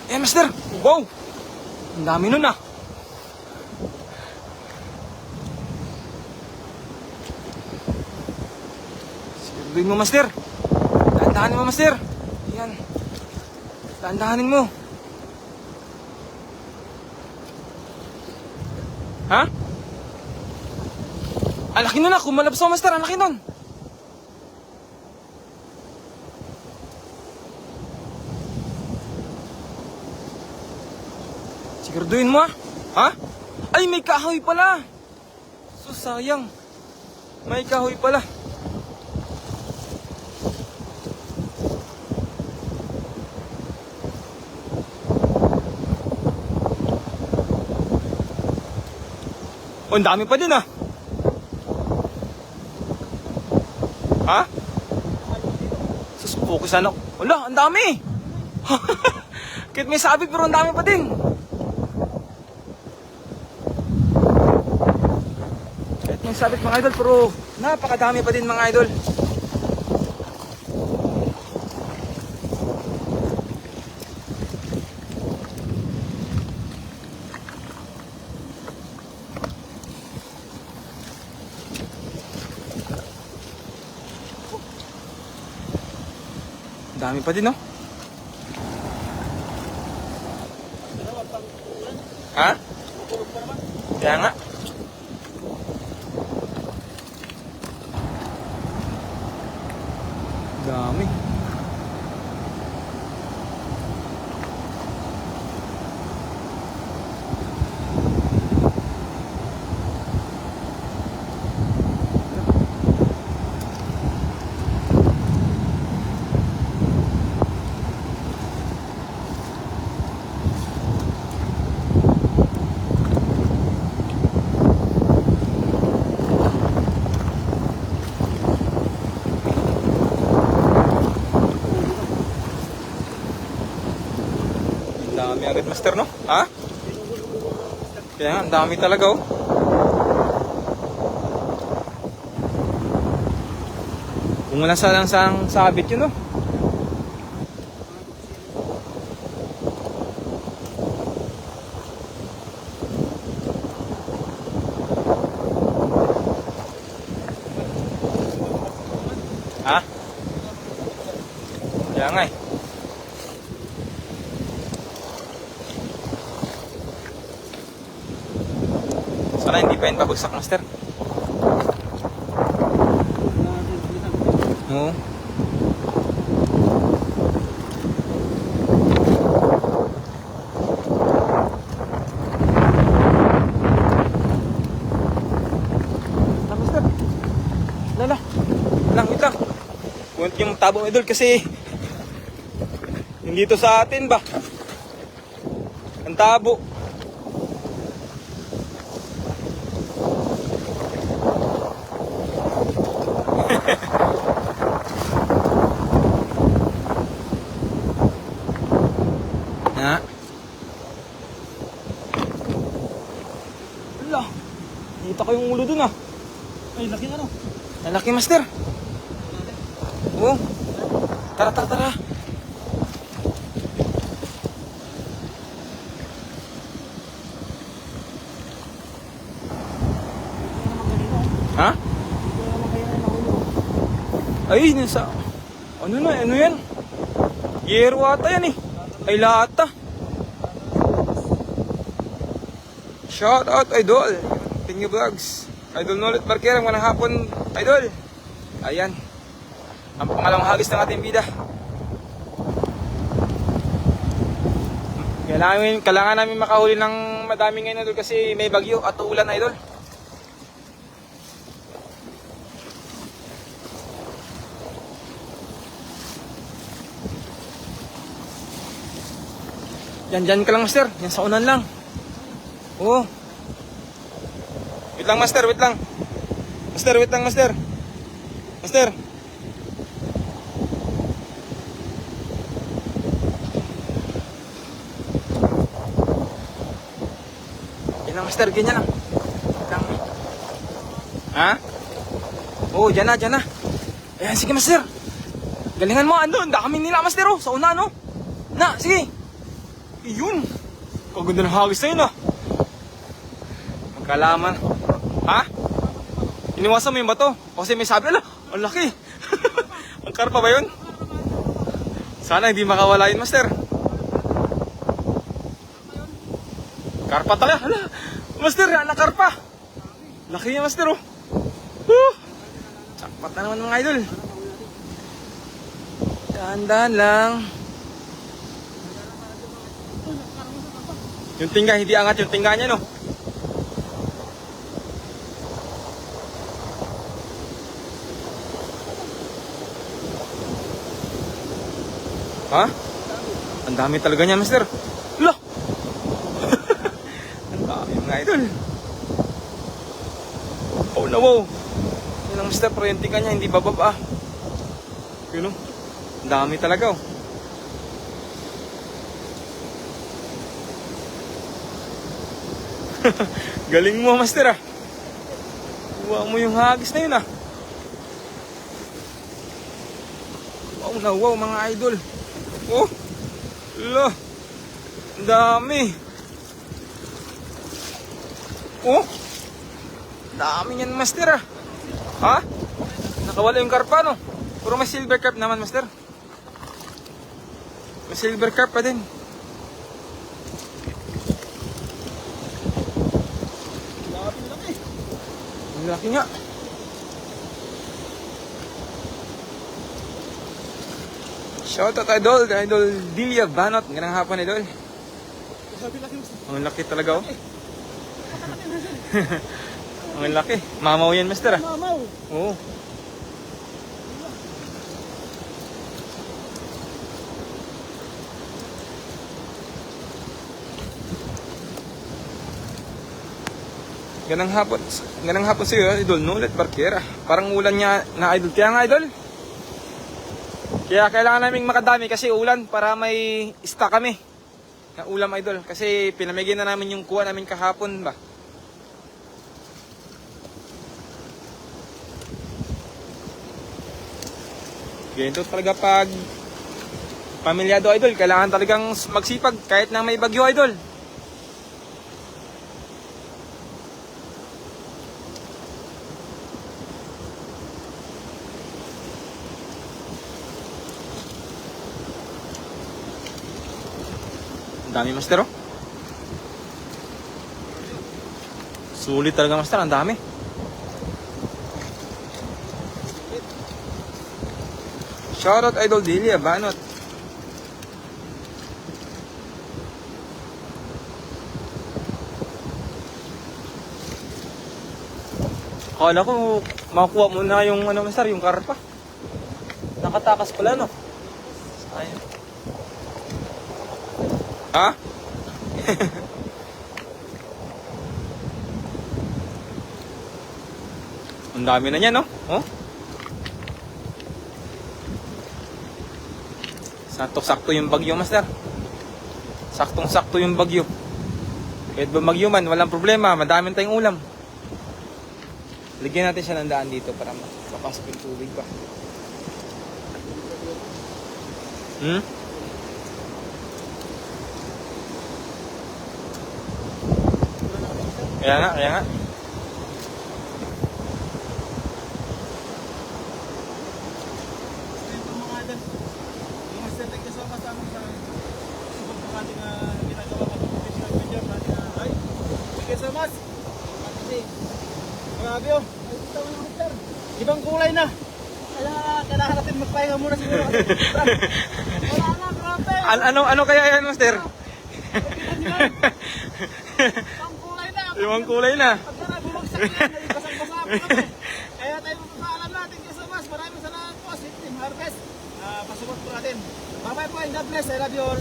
Eh, master. Wow. Ang dami nun ah. Siguraduhin mo, master. Dahan-dahanin mo, master. Yan. Dahan-dahanin mo. Ha? Ang laki nun ah. Kumalabas ako, master. Ang laki nun. Siguraduhin mo ah. Ha? Ay, may kahoy pala. So, sayang. May kahoy pala. Oh, ang dami pa din ah. Ha? Sus, focus ano? Wala, ang dami. Kahit may sabit pero ang dami pa din. Kahit may sabit mga idol pero napakadami pa din mga idol. Dami pa din, no? Ha? Kaya nga. Dami. Dami agad, master, no? Ha? Kaya nga, ang dami talaga, oh. Kung wala salang sabit yun, no? Ha? Kaya nga, eh. Sana hindi pa yun pabagsak, master. Oo. Master. Lala. Wait lang. Kunti yung tabong idol kasi hindi to sa atin ba? Ang tabo. Ha? Wala. Kita ko yung ulo dun ah. Ay, laki ano? Ang laki, master. Oo. Tara. Ha? Ay, nasa... Ano yan? Yero ata yan eh. Ay, lata. Shout out, idol. Tingyo Vlogs. Idol Nolet Barkera, manang hapon, idol. Ayan. Ang pangalawang hagis ng ating bida. Kailangan namin makahuli ng madami ngayon, idol, kasi may bagyo at ulan, idol. Dyan ka lang, master. Yan sa unan lang. Oo. Wait lang, master. Master. Master. Yan lang, master. Ganyan lang. Ha? Oo, dyan na. Ayan, sige, master. Galingan mo, ano? Ang dami nila, master, oh. Sa una, no? Na, sige. Yun! Kaganda ng hagis na yun ah. Magkalaman. Ha? Iniwasan mo yung bato. Kasi may sabi, ala, ang laki. Ang karpa ba yun? Sana hindi makawala yun, master. Karpa talaga. Hala, master, anak karpa. Laki niya, master, oh. Sakpat na naman mga idol. Dahan-dahan lang. Yung tingga, hindi angat yung tingga niya, no? Ha? Ang dami talaga niya, master. Lo! Ang dami mga idol. Oh no, wow. Yan ang master, pero yung tingga niya hindi bababa. Yun, oh. Ang dami talaga, oh. Galing mo, master, ah. Kuha mo yung hagis na yun, ah. Wow na wow, mga idol. Oh, lo. Ang dami. Oh, dami niyan, master, ah. Ha? Nakawala yung karpa, no? Puro may silver carp naman, master. May silver carp pa din. Ang laki nga. Shoutout idol Dilia Banot. Ganang hapon, idol. Ang laki talaga, oh. Ang laki. Mamaw yan, master, ah. Mamaw. Oo. Ganang hapon sa'yo, idol, Nulet Barquera. Parang ulan niya na, idol. Kaya nga, idol. Kaya kailangan naming makadami kasi ulan para may stock kami na ulam, idol. Kasi pinamigay na namin yung kuha namin kahapon ba. Ganito talaga pag pamilyado, idol. Kailangan talagang magsipag kahit na may bagyo, idol. Dami, master, oh. Sulit talaga, master. Ang dami. Shoutout idol Dilia Banot. Akala ko makuha mo na yung ano, master, yung karpa. Nakatakas pala, no? Ayun. Ha? Ang dami na niya, no? Oh? Sakto-sakto yung bagyo, master. Saktong-sakto yung bagyo. Kahit ba bagyo man, walang problema. Madaming tayong ulam. Lagyan natin siya ng daan dito para mapasok yung tubig pa. Kaya nga. Grabe, oh. Ibang kulay na. Kaya kailangan natin magpahinga muna siguro. Wala na, grabe. Ano kaya yan, master? Ibang kulay na. Ibang kulay na. Pag na bumagsak yan, basang-basa po kami. Kaya tayo magpapaalam natin kayo sa mas. Maraming salamat po. Sweet Team Harvest. Pasubot po natin. Bye-bye po and God bless. I love you all.